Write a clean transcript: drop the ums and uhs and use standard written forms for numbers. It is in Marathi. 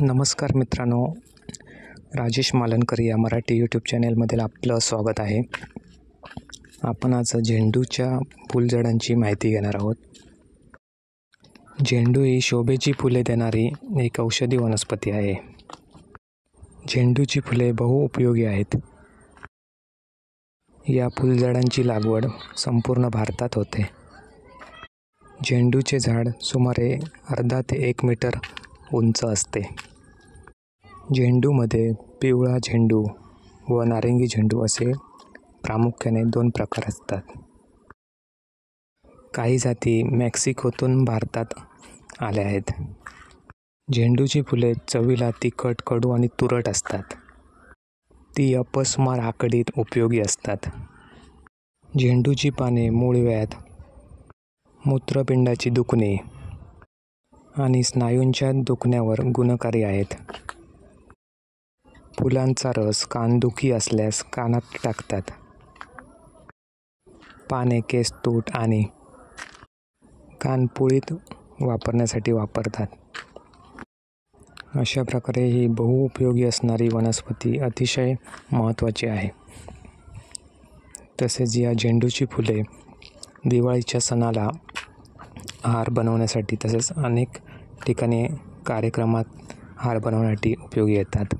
नमस्कार मित्रांनो, राजेश मालनकर या मराठी यूट्यूब चॅनेलमधील आपलं स्वागत आहे. आपण आज झेंडूच्या फुलझाडांची माहिती घेणार आहोत. झेंडू ही शोभेची फुले देणारी एक औषधी वनस्पती आहे. झेंडूची फुले बहुउपयोगी आहेत. या फुलझाडांची लागवड संपूर्ण भारतात होते. झेंडूचे झाड सुमारे अर्धा ते 1 मीटर उंच असते. झेंडूमध्ये पिवळा झेंडू व नारिंगी झेंडू असे प्रामुख्याने 2 प्रकार असतात. काही जाती मेक्सिकोतून भारतात आल्या आहेत. झेंडूची फुले चवीला तिखट, कडू आणि तुरट असतात. ती अपस्मार आकडीत उपयोगी असतात. झेंडूची पाने मूळव्याध, मूत्रपिंडाची दुखणे आणि स्नायूंच्या दुखण्यावर गुणकारी आहेत. फुलांचा रस कानदुखी असल्यास कानात टाकतात. पाने केसतूट आणि कानपुळीत वापरण्यासाठी वापरतात. अशा प्रकारे ही बहुउपयोगी असणारी वनस्पती अतिशय महत्त्वाची आहे. तसेच या झेंडूची फुले दिवाळीच्या सणाला हार बनवण्यासाठी तसेच अनेक ठिकाणी कार्यक्रमात हार बनवण्यासाठी उपयोगी येतात.